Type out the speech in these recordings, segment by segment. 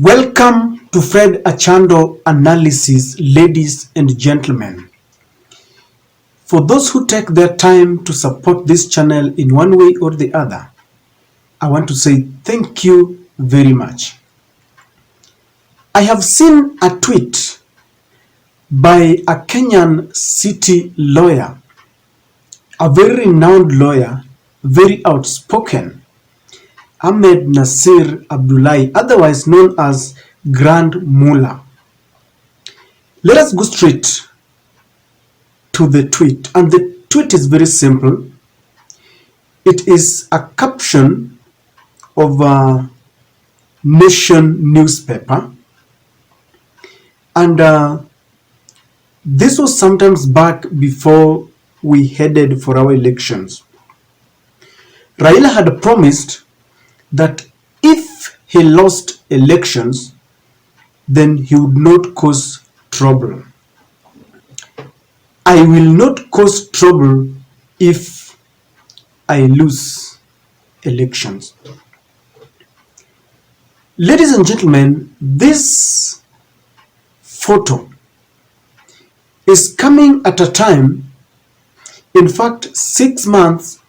Welcome to Fred Achando Analysis, ladies and gentlemen. For those who take their time to support this channel in one way or the other, I want to say thank you very much. I have seen a tweet by a Kenyan city lawyer, a very renowned lawyer, very outspoken, Ahmed Nasir Abdullahi, otherwise known as Grand Mullah. Let us go straight to the tweet, and the tweet is very simple. It is a caption of a Nation newspaper, and this was sometimes back before we headed for our elections. Raila had promised that if he lost elections, then he would not cause trouble. I will not cause trouble if I lose elections. Ladies and gentlemen, this photo is coming at a time, in fact, 6 months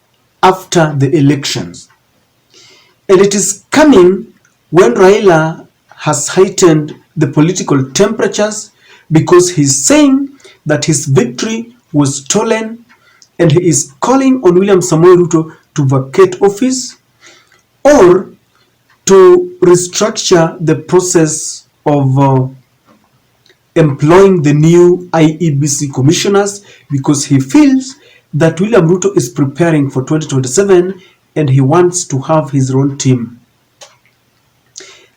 after the elections. And it is coming when Raila has heightened the political temperatures because he's saying that his victory was stolen, and he is calling on William Samoei Ruto to vacate office or to restructure the process of employing the new IEBC commissioners, because he feels that William Ruto is preparing for 2027 and he wants to have his own team.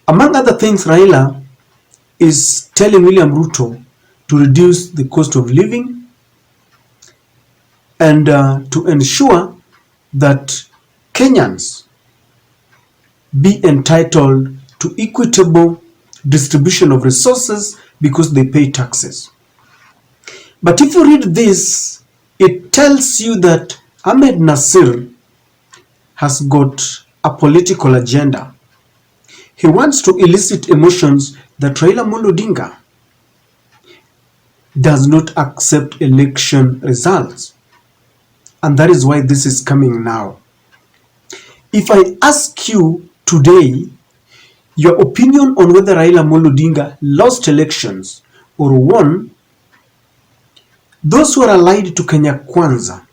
Among other things, Raila is telling William Ruto to reduce the cost of living and to ensure that Kenyans be entitled to equitable distribution of resources because they pay taxes. But if you read this, it tells you that Ahmed Nasir has got a political agenda. He wants to elicit emotions that Raila Odinga does not accept election results. And that is why this is coming now. If I ask you today your opinion on whether Raila Odinga lost elections or won, those who are allied to Kenya Kwanza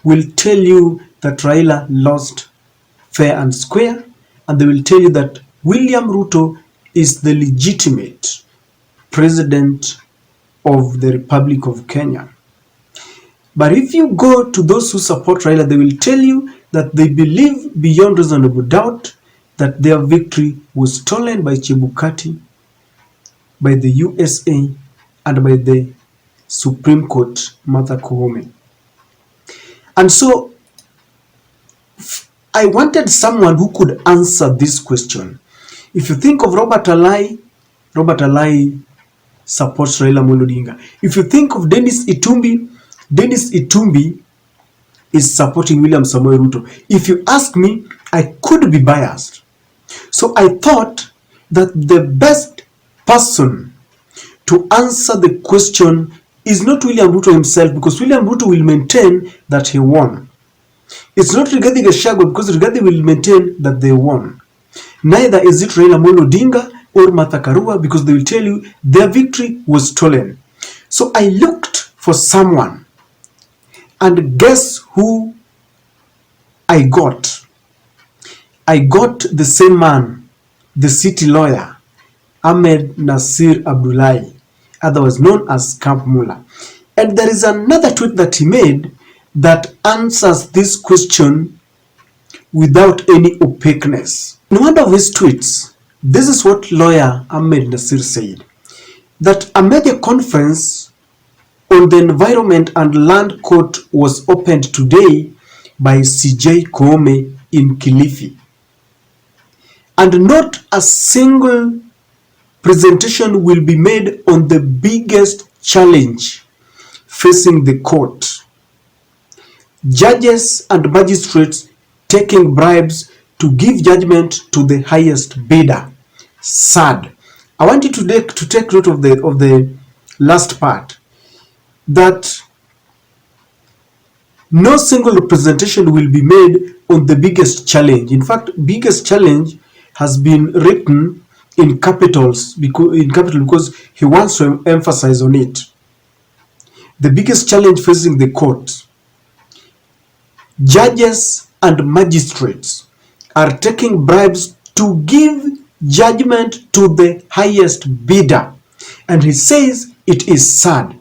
will tell you that Raila lost fair and square, and they will tell you that William Ruto is the legitimate president of the Republic of Kenya. But if you go to those who support Raila, they will tell you that they believe beyond reasonable doubt that their victory was stolen by Chebukati, by the USA, and by the Supreme Court, Martha Koome. And so I wanted someone who could answer this question. If you think of Robert Alai supports Raila Odinga. If you think of Dennis Itumbi is supporting William Samoei Ruto. If you ask me, I could be biased. So I thought that the best person to answer the question is not William Ruto himself, because William Ruto will maintain that he won. It's not Rigathi Gachagua, because Rigathi will maintain that they won. Neither is it Raila Odinga or Martha Karua, because they will tell you their victory was stolen. So I looked for someone, and guess who I got? I got the same man, the city lawyer, Ahmed Nasir Abdullahi, otherwise known as Camp Mullah. And there is another tweet that he made that answers this question without any opaqueness. In one of his tweets, this is what lawyer Ahmed Nasir said, that a media conference on the Environment and Land Court was opened today by CJ Koome in Kilifi. And not a single presentation will be made on the biggest challenge facing the court: judges and magistrates taking bribes to give judgment to the highest bidder, sad. I want you to take note of the last part, that no single representation will be made on the biggest challenge. In fact, biggest challenge has been written in capitals because he wants to emphasize on it. The biggest challenge facing the court, judges and magistrates are taking bribes to give judgment to the highest bidder, and he says it is sad.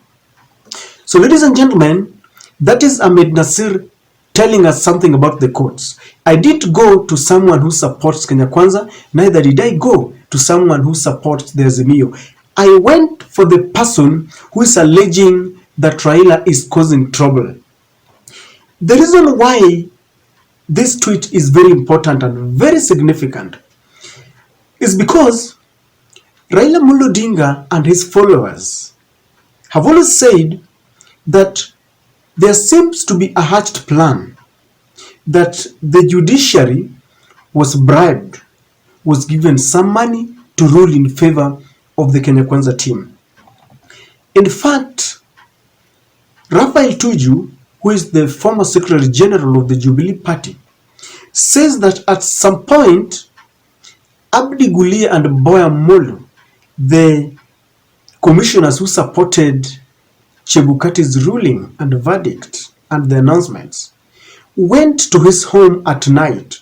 So, ladies and gentlemen, that is Ahmed Nasir telling us something about the courts. I didn't go to someone who supports Kenya Kwanza, neither did I go to someone who supports the Azimio. I went for the person who is alleging that Raila is causing trouble. The reason why this tweet is very important and very significant is because Raila Odinga and his followers have always said that there seems to be a hatched plan, that the judiciary was bribed, was given some money to rule in favor of the Kenya Kwanza team. In fact, Raphael Tuju, who is the former Secretary General of the Jubilee Party, says that at some point, Abdi Gulia and Boya Molo, the commissioners who supported Chebukati's ruling and verdict and the announcements, went to his home at night.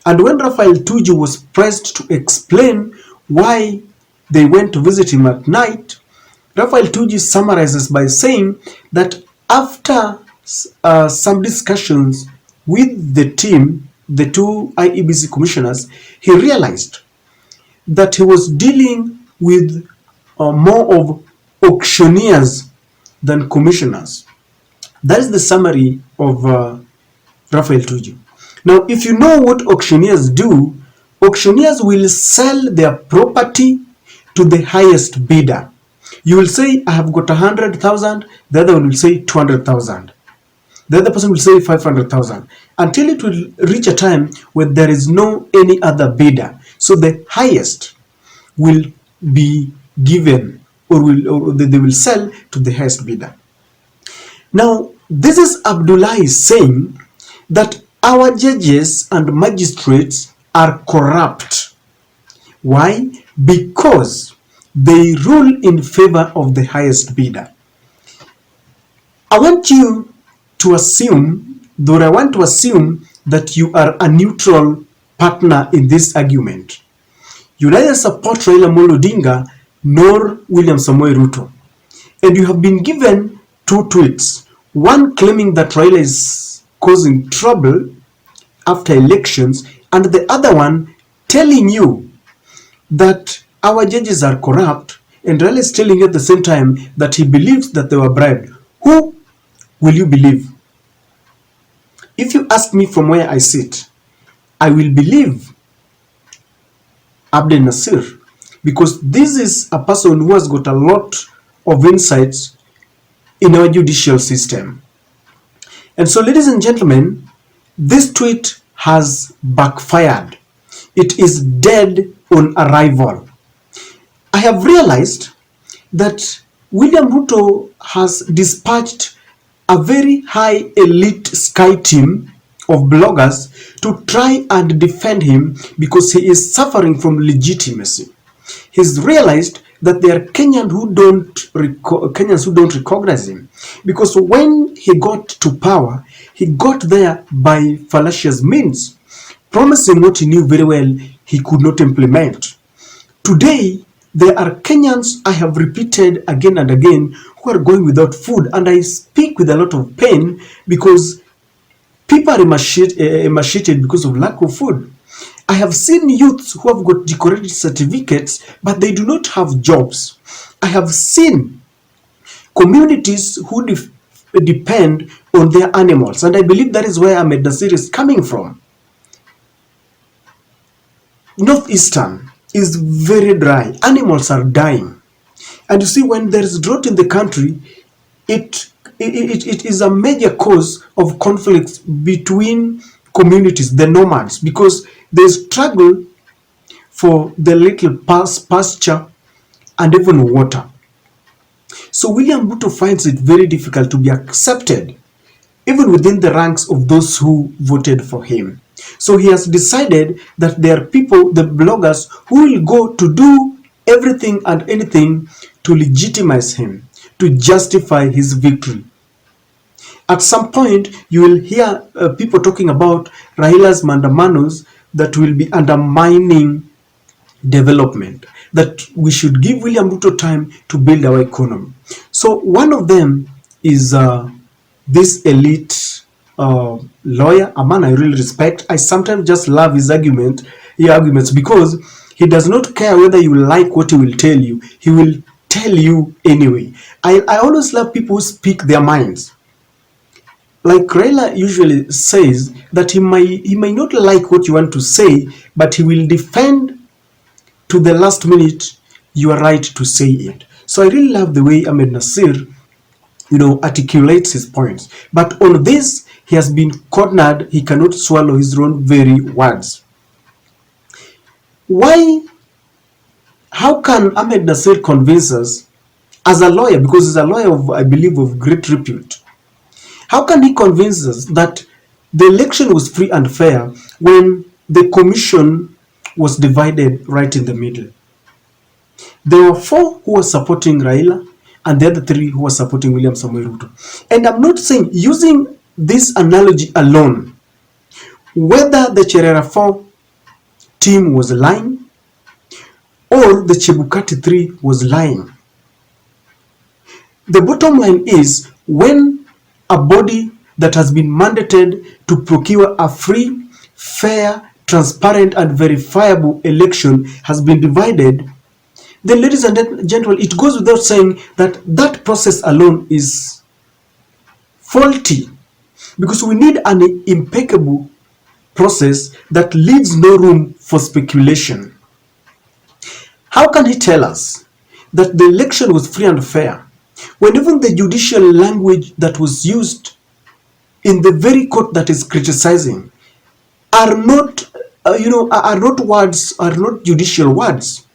And when Raphael Tuju was pressed to explain why they went to visit him at night, Raphael Tuju summarizes by saying that after some discussions with the team, the two IEBC commissioners, he realized that he was dealing with more of auctioneers than commissioners. That is the summary of Raphael Tuju. Now, if you know what auctioneers do, auctioneers will sell their property to the highest bidder. You will say, I have got 100,000, the other one will say 200,000. The other person will say 500,000, until it will reach a time where there is no any other bidder. So the highest will be given, or they will sell to the highest bidder. Now, this is Abdullahi saying that our judges and magistrates are corrupt. Why? Because they rule in favor of the highest bidder. I want you to assume, though I want to assume that you are a neutral partner in this argument. You neither support Raila Odinga nor William Samoei Ruto. And you have been given two tweets. One claiming that Raila is causing trouble after elections, and the other one telling you that our judges are corrupt, and Raila is telling you at the same time that he believes that they were bribed. Who will you believe? If you ask me from where I sit, I will believe Abdel Nasir, because this is a person who has got a lot of insights in our judicial system. And so, ladies and gentlemen, this tweet has backfired. It is dead on arrival. I have realized that William Ruto has dispatched a very high elite Sky team of bloggers to try and defend him because he is suffering from legitimacy. He's realized that there are Kenyans who don't recognize him, because when he got to power, he got there by fallacious means, promising what he knew very well he could not implement. Today, there are Kenyans, I have repeated again and again, who are going without food, and I speak with a lot of pain because people are emaciated because of lack of food. I have seen youths who have got decorated certificates, but they do not have jobs. I have seen communities who depend on their animals, and I believe that is where Ahmed Nasir is coming from. Northeastern is very dry. Animals are dying. And you see, when there is drought in the country, it is a major cause of conflicts between communities, the nomads, because they struggle for the little pasture and even water. So William Ruto finds it very difficult to be accepted even within the ranks of those who voted for him. So he has decided that there are people, the bloggers, who will go to do everything and anything to legitimize him, to justify his victory. At some point, you will hear people talking about Raila's mandamanos that will be undermining development, that we should give William Ruto time to build our economy. So one of them is this elite lawyer, a man I really respect. I sometimes just love his arguments, because he does not care whether you like what he will tell you. He will tell you anyway. I always love people who speak their minds. Like Raila usually says that he may not like what you want to say, but he will defend to the last minute you are right to say it. So I really love the way Ahmed Nasir, articulates his points. But on this, he has been cornered. He cannot swallow his own very words. Why? How can Ahmed Nasir convince us as a lawyer, because he's a lawyer of, I believe, of great repute? How can he convince us that the election was free and fair when the commission was divided right in the middle? There were 4 who were supporting Raila and the other 3 who were supporting William Samoei Ruto. And I'm not saying, using this analogy alone, whether the Cherera 4 team was lying or the Chebukati 3 was lying. The bottom line is, when a body that has been mandated to procure a free, fair, transparent and verifiable election has been divided, then, ladies and gentlemen, it goes without saying that that process alone is faulty, because we need an impeccable process that leaves no room for speculation. How can he tell us that the election was free and fair when even the judicial language that was used in the very court that is criticizing are not judicial words?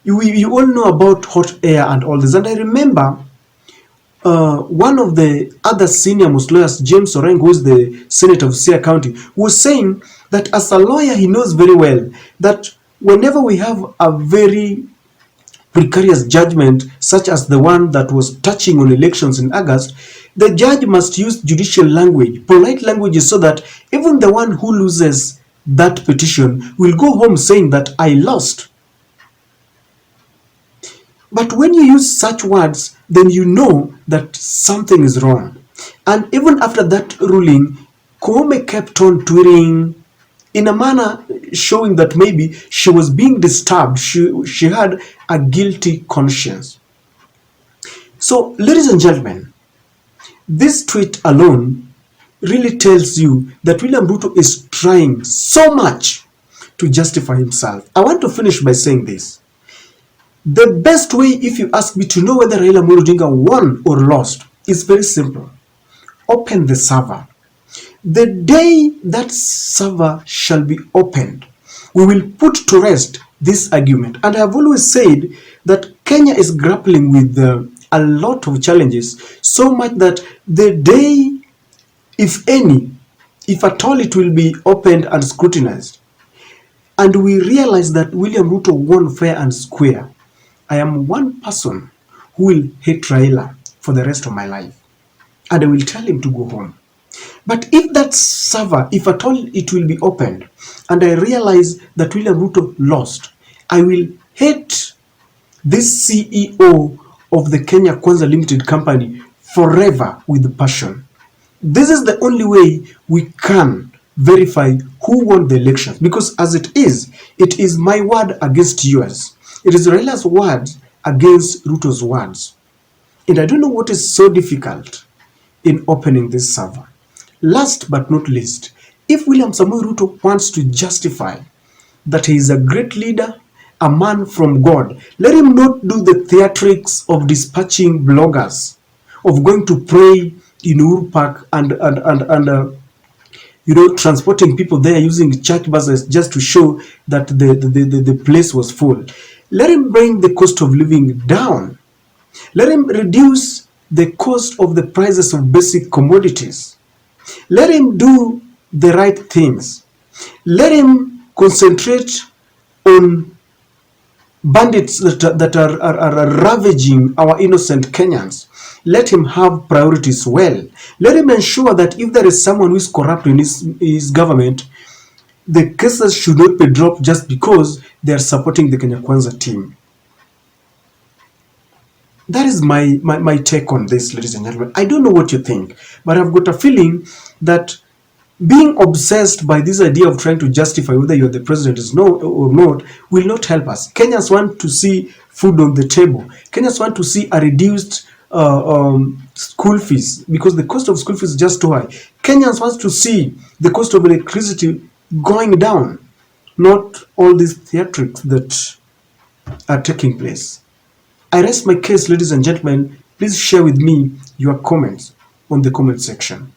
You all know about hot air and all this. And I remember one of the other senior most lawyers, James Oreng, who is the Senator of Siaya County, was saying that as a lawyer, he knows very well that whenever we have a very precarious judgment, such as the one that was touching on elections in August, the judge must use judicial language, polite languages, so that even the one who loses that petition will go home saying that I lost. But when you use such words, then you know that something is wrong. And even after that ruling, Koome kept on tweeting in a manner showing that maybe she was being disturbed. She had a guilty conscience. So, ladies and gentlemen, this tweet alone really tells you that William Ruto is trying so much to justify himself. I want to finish by saying this. The best way, if you ask me, to know whether Raila Amolo Odinga won or lost is very simple. Open the server. The day that server shall be opened, we will put to rest this argument. And I have always said that Kenya is grappling with a lot of challenges, so much that the day, if at all it will be opened and scrutinized, and we realize that William Ruto won fair and square, I am one person who will hate Raila for the rest of my life, and I will tell him to go home. But if that server, if at all it will be opened, and I realize that William Ruto lost, I will hate this CEO of the Kenya Kwanza Limited Company forever with passion. This is the only way we can verify who won the elections, because as it is my word against yours. It is Raila's words against Ruto's words. And I don't know what is so difficult in opening this server. Last but not least, if William Samoei Ruto wants to justify that he is a great leader, a man from God, let him not do the theatrics of dispatching bloggers, of going to pray in Uhuru Park and transporting people there using church buses just to show that the place was full. Let him bring the cost of living down. Let him reduce the cost of the prices of basic commodities. Let him do the right things. Let him concentrate on bandits that are ravaging our innocent Kenyans. Let him have priorities well. Let him ensure that if there is someone who is corrupt in his government, the cases should not be dropped just because they are supporting the Kenya Kwanza team. That is my take on this, ladies and gentlemen. I don't know what you think, but I've got a feeling that being obsessed by this idea of trying to justify whether you're the president is no or not will not help us. Kenyans want to see food on the table. Kenyans want to see a reduced school fees, because the cost of school fees is just too high. Kenyans want to see the cost of electricity going down, not all these theatrics that are taking place. I rest my case, ladies and gentlemen. Please share with me your comments on the comment section.